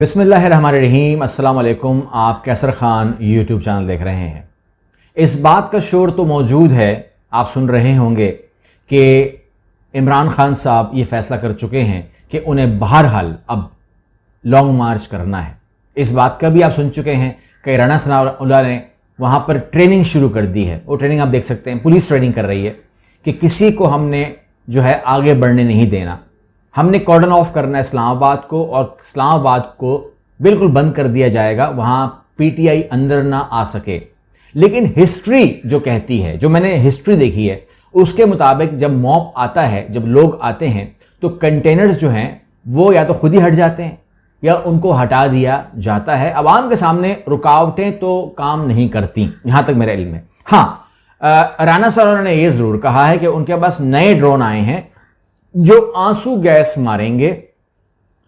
बिस्मिल्लाहिर्रहमानिर्रहीम। अस्सलाम वालेकुम। आप कैसर खान यूट्यूब चैनल देख रहे हैं। इस बात का शोर तो मौजूद है, आप सुन रहे होंगे कि इमरान खान साहब ये फैसला कर चुके हैं कि उन्हें बहरहाल अब लॉन्ग मार्च करना है। इस बात का भी आप सुन चुके हैं कि राना सनाउल्लाह ने वहाँ पर ट्रेनिंग शुरू कर दी है। वो ट्रेनिंग आप देख सकते हैं, पुलिस ट्रेनिंग कर रही है कि किसी को हमने जो है आगे बढ़ने नहीं देना, हमने कॉर्डन ऑफ करना है इस्लामाबाद को, और इस्लामाबाद को बिल्कुल बंद कर दिया जाएगा, वहाँ पीटीआई अंदर ना आ सके। लेकिन हिस्ट्री जो कहती है, जो मैंने हिस्ट्री देखी है, उसके मुताबिक जब मॉब आता है, जब लोग आते हैं, तो कंटेनर्स जो हैं वो या तो खुद ही हट जाते हैं या उनको हटा दिया जाता है। अवाम के सामने रुकावटें तो काम नहीं करती, यहाँ तक मेरा इल्म है। हाँ, राना सरोवर ने यह ज़रूर कहा है कि उनके पास नए ड्रोन आए हैं जो आंसू गैस मारेंगे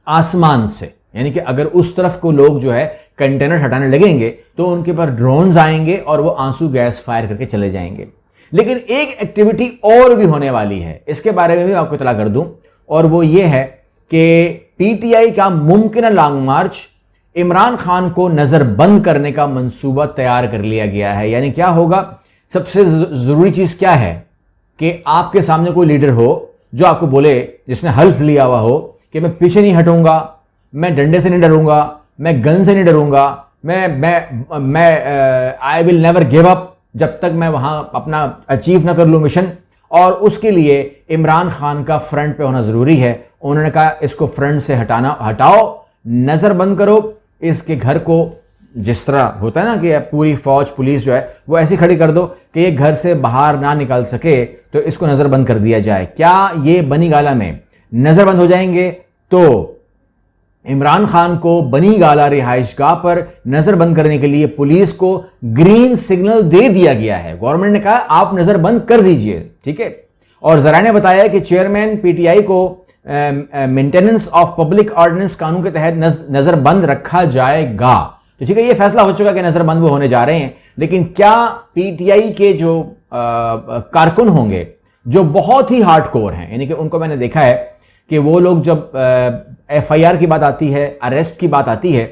आसमान से, यानी कि अगर उस तरफ को लोग जो है कंटेनर हटाने लगेंगे तो उनके पास ड्रोन्स आएंगे और वो आंसू गैस फायर करके चले जाएंगे। लेकिन एक एक्टिविटी और भी होने वाली है, इसके बारे में भी आपको इत्तला कर दूं, और वो ये है कि पीटीआई का मुमकिन लॉन्ग मार्च इमरान खान को नजरबंद करने का मंसूबा तैयार कर लिया गया है। यानी क्या होगा, सबसे जरूरी चीज क्या है कि आपके सामने कोई लीडर हो जो आपको बोले, जिसने हल्फ लिया हुआ हो कि मैं पीछे नहीं हटूंगा, मैं डंडे से नहीं डरूंगा, मैं गन से नहीं डरूंगा, मैं I will never give up जब तक मैं वहां अपना अचीव ना कर लूं मिशन। और उसके लिए इमरान खान का फ्रंट पे होना जरूरी है। उन्होंने कहा इसको फ्रंट से हटाओ, नजरबंद करो, इसके घर को जिस तरह होता है ना कि पूरी फौज पुलिस जो है वो ऐसी खड़ी कर दो कि ये घर से बाहर ना निकल सके, तो इसको नजरबंद कर दिया जाए। क्या ये बनी गाला में नजरबंद हो जाएंगे तो इमरान खान को बनी गाला रिहाइशगाह पर नजरबंद करने के लिए पुलिस को ग्रीन सिग्नल दे दिया गया है। गवर्नमेंट ने कहा आप नजरबंद कर दीजिए, ठीक है। और जरा ने बताया कि चेयरमैन पीटीआई को मेंटेनेंस ऑफ पब्लिक ऑर्डिनेंस कानून के तहत नजरबंद रखा जाएगा। तो ठीक है, ये फैसला हो चुका कि नजरबंद वो होने जा रहे हैं। लेकिन क्या पीटीआई के जो कारकुन होंगे जो बहुत ही हार्डकोर हैं, यानी कि उनको मैंने देखा है कि वो लोग जब एफआईआर की बात आती है, अरेस्ट की बात आती है,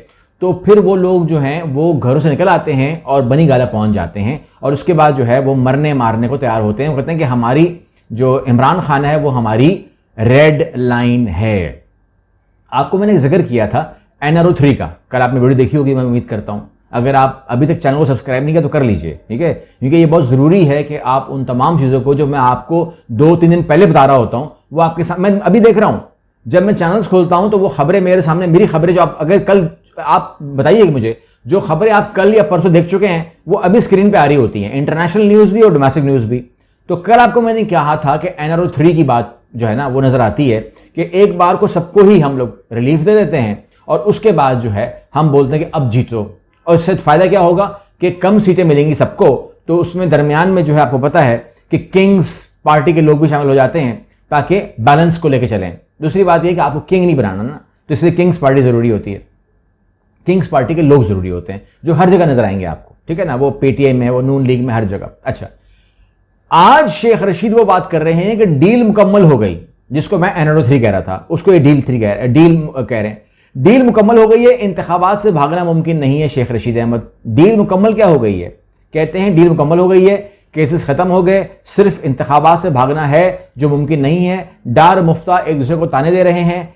तो फिर वो लोग जो हैं वो घरों से निकल आते हैं और बनी गाला पहुंच जाते हैं, और उसके बाद जो है वो मरने मारने को तैयार होते हैं। वो कहते हैं कि हमारी जो इमरान खान है वो हमारी रेड लाइन है। आपको मैंने जिक्र किया था NRO 3 का, कल आपने वीडियो देखी होगी मैं उम्मीद करता हूं। अगर आप अभी तक चैनल को सब्सक्राइब नहीं किया तो कर लीजिए, ठीक है, क्योंकि ये बहुत ज़रूरी है कि आप उन तमाम चीज़ों को जो मैं आपको 2-3 दिन पहले बता रहा होता हूं वो आपके साथ मैं अभी देख रहा हूं। जब मैं चैनल्स खोलता हूं तो वो खबरें मेरे सामने, मेरी खबरें जो आप अगर कल आप बताइए मुझे, जो खबरें आप कल या परसों देख चुके हैं वो अभी स्क्रीन पर आ रही होती हैं, इंटरनेशनल न्यूज़ भी और डोमेस्टिक न्यूज़ भी। तो कल आपको मैंने कहा था कि NRO 3 की बात जो है ना वो नज़र आती है कि एक बार को सबको ही हम लोग रिलीफ दे देते हैं और उसके बाद जो है हम बोलते हैं कि अब जीतो, और इससे फायदा क्या होगा कि कम सीटें मिलेंगी सबको। तो उसमें दरमियान में जो है आपको पता है कि किंग्स पार्टी के लोग भी शामिल हो जाते हैं ताकि बैलेंस को लेकर चलें। दूसरी बात यह कि आपको किंग नहीं बनाना ना, तो इसलिए किंग्स पार्टी जरूरी होती है, किंग्स पार्टी के लोग जरूरी होते हैं जो हर जगह नजर आएंगे आपको, ठीक है ना, वो पीटीआई में, वो नून लीग में, हर जगह। अच्छा, आज शेख रशीद वो बात कर रहे हैं कि डील मुकम्मल हो गई, जिसको मैं NRO 3 कह रहा था उसको ये डील कह रहे हैं। डील मुकम्मल हो गई है, इंतखाबात से भागना मुमकिन नहीं है। शेख रशीद अहमद, डील मुकम्मल क्या हो गई है? कहते हैं डील मुकम्मल हो गई है, केसेस खत्म हो गए, सिर्फ इंतखाबात से भागना है जो मुमकिन नहीं है। डार मुफ्ता एक दूसरे को ताने दे रहे हैं,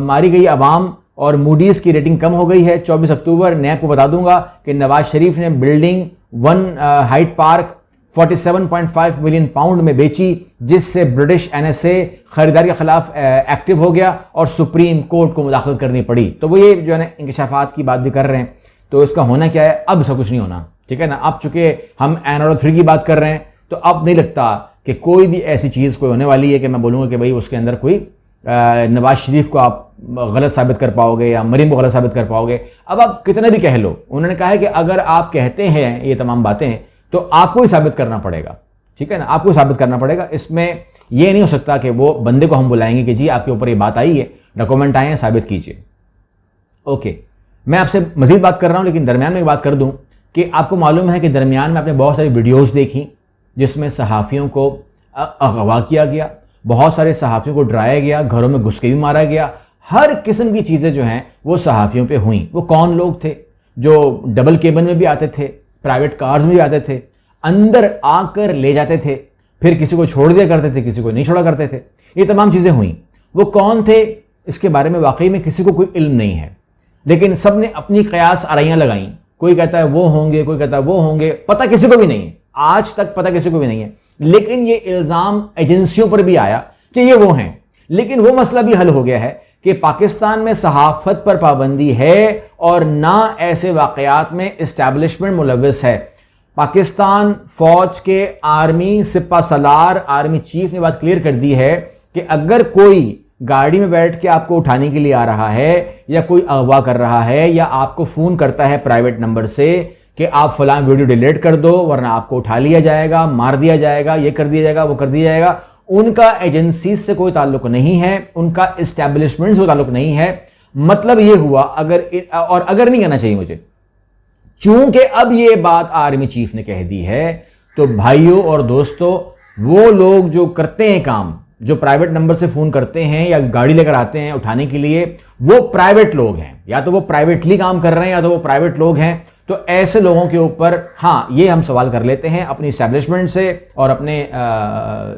मारी गई अवाम और मूडीज की रेटिंग कम हो गई है। 24 अक्टूबर नैब को बता दूंगा कि नवाज शरीफ ने building 1 height park 47.5 million pound में बेची, जिससे ब्रिटिश NSA खरीदारी के खिलाफ एक्टिव हो गया और सुप्रीम कोर्ट को मुदाखलत करनी पड़ी। तो वो ये जो है ना इंकशाफात की बात भी कर रहे हैं। तो इसका होना क्या है, अब सब कुछ नहीं होना, ठीक है ना। अब चूंकि हम NRO 3 की बात कर रहे हैं तो अब नहीं लगता कि कोई भी ऐसी चीज़ कोई होने वाली है कि मैं बोलूँगा कि भाई उसके अंदर कोई नवाज शरीफ को आप गलत साबित कर पाओगे या मरीम को गलत साबित कर पाओगे। अब आप कितना भी कह लो, उन्होंने कहा है कि अगर आप कहते हैं ये तमाम बातें तो आपको ही साबित करना पड़ेगा, ठीक है ना, आपको साबित करना पड़ेगा। इसमें यह नहीं हो सकता कि वो बंदे को हम बुलाएंगे कि जी आपके ऊपर ये बात आई है, डॉक्यूमेंट आए हैं, साबित कीजिए। ओके, मैं आपसे मजीद बात कर रहा हूं, लेकिन दरमियान में बात कर दूं कि आपको मालूम है कि दरमियान में आपने बहुत सारी वीडियोस देखी जिसमें सहाफ़ियों को अगवा किया गया, बहुत सारे सहाफ़ियों को डराया गया, घरों में घुस के भी मारा गया, हर किस्म की चीज़ें जो हैं वो सहाफ़ियों पे हुई। वो कौन लोग थे जो डबल केबिन में भी आते थे, प्राइवेट कार्स में भी आते थे, अंदर आकर ले जाते थे, फिर किसी को छोड़ दिया करते थे, किसी को नहीं छोड़ा करते थे। ये तमाम चीज़ें हुई। वो कौन थे इसके बारे में वाकई में किसी को कोई इल्म नहीं है, लेकिन सब ने अपनी कयास आराइयाँ लगाई। कोई कहता है वो होंगे, कोई कहता है वो होंगे, पता किसी को भी नहीं है, आज तक पता किसी को भी नहीं है। लेकिन ये इल्ज़ाम एजेंसियों पर भी आया कि ये वो हैं। लेकिन वो मसला भी हल हो गया है कि पाकिस्तान में सहाफ़त पर पाबंदी है और ना ऐसे वाक़यात में इस्टेब्लिशमेंट मुलव्वस है। पाकिस्तान फौज के आर्मी सिपा सलार आर्मी चीफ ने बात क्लियर कर दी है कि अगर कोई गाड़ी में बैठ के आपको उठाने के लिए आ रहा है या कोई अगवा कर रहा है या आपको फ़ोन करता है प्राइवेट नंबर से कि आप फलां वीडियो डिलीट कर दो वरना आपको उठा लिया जाएगा, मार दिया जाएगा, ये कर दिया जाएगा, वो कर दिया जाएगा, उनका एजेंसी से कोई ताल्लुक नहीं है, उनका इस्टेब्लिशमेंट से कोई ताल्लुक नहीं है। मतलब ये हुआ, अगर नहीं कहना चाहिए मुझे, चूंकि अब ये बात आर्मी चीफ ने कह दी है, तो भाइयों और दोस्तों, वो लोग जो करते हैं काम, जो प्राइवेट नंबर से फोन करते हैं या गाड़ी लेकर आते हैं उठाने के लिए, वो प्राइवेट लोग हैं, या तो वो प्राइवेटली काम कर रहे हैं या तो वो प्राइवेट लोग हैं। तो ऐसे लोगों के ऊपर हाँ, ये हम सवाल कर लेते हैं अपनी इस्टेब्लिशमेंट से और अपने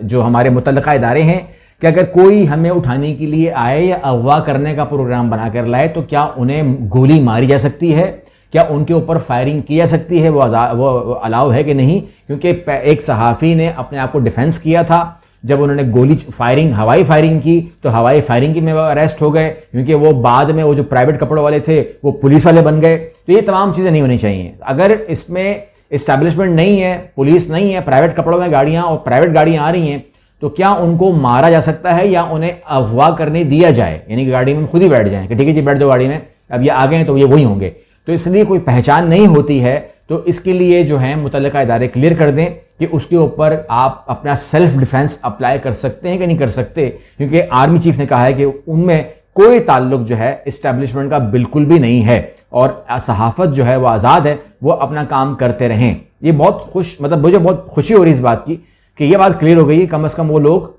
जो हमारे मुतल्लिका इदारे हैं कि अगर कोई हमें उठाने के लिए आए या अगवा करने का प्रोग्राम बनाकर लाए तो क्या उन्हें गोली मारी जा सकती है, क्या उनके ऊपर फायरिंग की जा सकती है, वो अलाउ है कि नहीं। क्योंकि एक सहाफ़ी ने अपने आप को डिफेंस किया था जब उन्होंने हवाई फायरिंग की, तो हवाई फायरिंग की में वो अरेस्ट हो गए, क्योंकि वो बाद में वो जो प्राइवेट कपड़ों वाले थे वो पुलिस वाले बन गए। तो ये तमाम चीज़ें नहीं होनी चाहिए। अगर इसमें इस्टेब्लिशमेंट नहीं है, पुलिस नहीं है, प्राइवेट कपड़ों में गाड़ियाँ और प्राइवेट गाड़ियाँ आ रही हैं, तो क्या उनको मारा जा सकता है या उन्हें अगवा करने दिया जाए, यानी कि गाड़ी में खुद ही बैठ जाएं कि ठीक है जी बैठ दो गाड़ी में, अब ये आ गए तो ये वही होंगे। तो इसलिए कोई पहचान नहीं होती है, तो इसके लिए जो है मुतल्लिका इदारे क्लियर कर दें कि उसके ऊपर आप अपना सेल्फ डिफेंस अप्लाई कर सकते हैं कि नहीं कर सकते। क्योंकि आर्मी चीफ ने कहा है कि उनमें कोई ताल्लुक जो है इस्टेब्लिशमेंट का बिल्कुल भी नहीं है और सहाफ़त जो है वो आज़ाद है, वो अपना काम करते रहें। ये बहुत मुझे बहुत खुशी हो रही है इस बात की कि ये बात क्लियर हो गई है। कम से कम वो लोग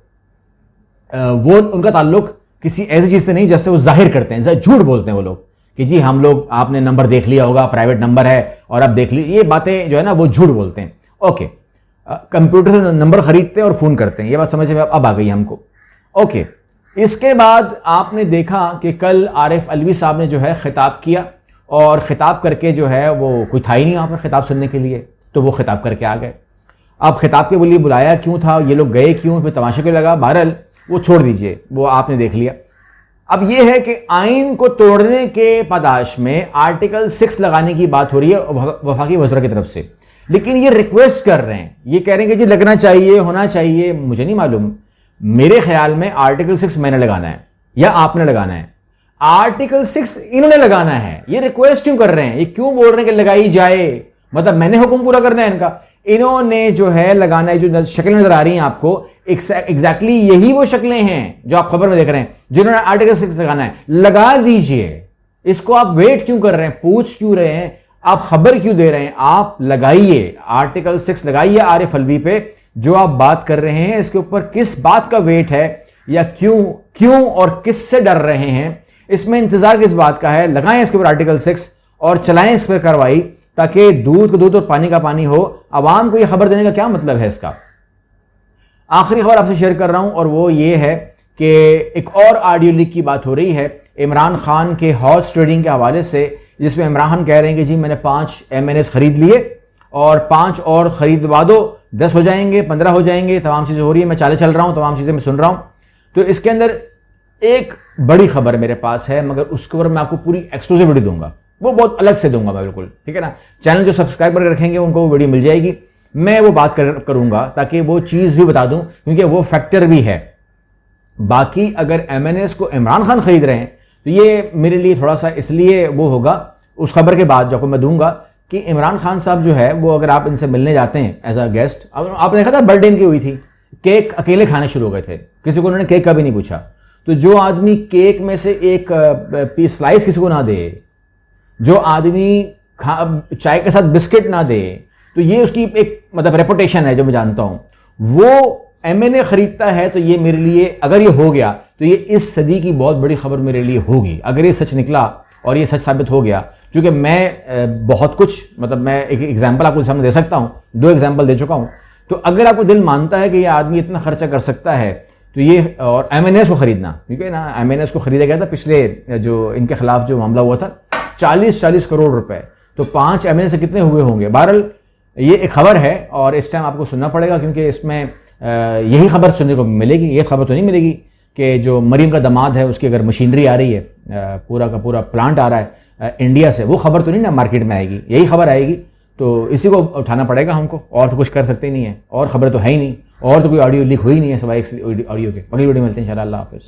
उनका ताल्लुक किसी ऐसी चीज़ से नहीं जैसे वो जाहिर करते हैं, झूठ बोलते हैं वो लोग कि जी हम लोग, आपने नंबर देख लिया होगा, प्राइवेट नंबर है और अब देख लीजिए, ये बातें जो है ना वो झूठ बोलते हैं। ओके, कंप्यूटर से नंबर खरीदते हैं और फ़ोन करते हैं, ये बात समझ में अब आ गई हमको। ओके, इसके बाद आपने देखा कि कल आरिफ अलवी साहब ने जो है खिताब किया और ख़िताब करके जो है वो कोई था ही नहीं यहाँ पर खिताब सुनने के लिए, तो वो खिताब करके आ गए। अब खिताब के लिए बुलाया क्यों था, ये लोग गए क्यों, फिर तमाशे क्यों लगा, बहरहाल वो छोड़ दीजिए, वो आपने देख लिया। अब ये है कि आइन को तोड़ने के पादाश में आर्टिकल 6 लगाने की बात हो रही है वफाकी वज़रा की तरफ से, लेकिन ये रिक्वेस्ट कर रहे हैं, ये कह रहे हैं कि जी लगना चाहिए, होना चाहिए। मुझे नहीं मालूम, मेरे ख्याल में आर्टिकल 6 मैंने लगाना है या आपने लगाना है। आर्टिकल 6 इन्होंने लगाना है। ये रिक्वेस्ट क्यों कर रहे हैं, ये क्यों बोल रहे हैं कि लगाई जाए, मतलब मैंने हुक्म पूरा करना है इनका। इन्होंने जो है लगाना है, जो शक्लें नजर आ रही हैं आपको, एग्जैक्टली यही वो शक्लें हैं जो आप खबर में देख रहे हैं, जिन्होंने आर्टिकल 6 लगाना है। लगा दीजिए इसको, आप वेट क्यों कर रहे हैं, पूछ क्यों रहे हैं, आप खबर क्यों दे रहे हैं, आप लगाइए आर्टिकल 6 लगाइए आरिफ अलवी पे। जो आप बात कर रहे हैं इसके ऊपर किस बात का वेट है या क्यों और किससे डर रहे हैं, इसमें इंतजार किस बात का है। लगाएं इसके ऊपर आर्टिकल 6 और चलाएं इस पर कार्रवाई, ताकि दूध का दूध और पानी का पानी हो। आवाम को यह खबर देने का क्या मतलब है इसका। आखिरी खबर आपसे शेयर कर रहा हूं और वो ये है कि एक और ऑडियो लीक की बात हो रही है इमरान खान के हॉर्स ट्रेडिंग के हवाले से, जिसमें इमरान खान कह रहे हैं कि जी मैंने 5 MNS खरीद लिए और 5 और खरीदवा दो, 10 हो जाएंगे, 15 हो जाएंगे, तमाम चीज़ें हो रही है, मैं चाले चल रहा हूँ, तमाम चीज़ें मैं सुन रहा हूँ। तो इसके अंदर एक बड़ी खबर मेरे पास है, मगर उसके ऊपर मैं आपको पूरी एक्सक्लूसिव वीडियो दूंगा, वो बहुत अलग से दूंगा मैं, बिल्कुल ठीक है ना। चैनल जो सब्सक्राइब करके रखेंगे उनको वो वीडियो मिल जाएगी, मैं वो बात करूंगा ताकि वो चीज़ भी बता दूं, क्योंकि वो फैक्टर भी है। बाकी अगर MNS को इमरान खान खरीद रहे हैं तो ये मेरे लिए थोड़ा सा इसलिए वो होगा उस खबर के बाद जो मैं दूंगा कि इमरान खान साहब जो है वो, अगर आप इनसे मिलने जाते हैं एज अ गेस्ट, आपने देखा था बर्थडे इनकी हुई थी, केक अकेले खाने शुरू हो गए थे, किसी को उन्होंने केक का भी नहीं पूछा। तो जो आदमी केक में से एक पीस स्लाइस किसी को ना दे, जो आदमी चाय के साथ बिस्किट ना दे, तो ये उसकी एक मतलब रेपुटेशन है जो मैं जानता हूं। वो MNA खरीदता है तो ये मेरे लिए, अगर ये हो गया तो ये इस सदी की बहुत बड़ी खबर मेरे लिए होगी, अगर ये सच निकला और ये सच साबित हो गया। क्योंकि मैं बहुत कुछ, मतलब मैं एक एग्जाम्पल आपको सामने दे सकता हूँ, 2 एग्जाम्पल दे चुका हूँ। तो अगर आपको दिल मानता है कि ये आदमी इतना खर्चा कर सकता है तो ये, और MNAs को खरीदना, क्योंकि ना MNAs को खरीदा गया था पिछले, जो इनके खिलाफ जो मामला हुआ था, 40 करोड़ रुपए, तो 5 MNA से कितने हुए होंगे। बहरहाल ये एक खबर है और इस टाइम आपको सुनना पड़ेगा, क्योंकि इसमें यही खबर सुनने को मिलेगी। ये खबर तो नहीं मिलेगी कि जो मरीम का दामाद है उसकी अगर मशीनरी आ रही है, पूरा का पूरा प्लांट आ रहा है इंडिया से, वो खबर तो नहीं ना मार्केट में आएगी, यही खबर आएगी। तो इसी को उठाना पड़ेगा हमको, और तो कुछ कर सकते ही नहीं है, और खबर तो है ही नहीं, और तो कोई ऑडियो लीक हुई नहीं है सिवाय एक ऑडियो के। अगली वीडियो मिलते हैं इंशाल्लाह। अल्लाह हाफिज़।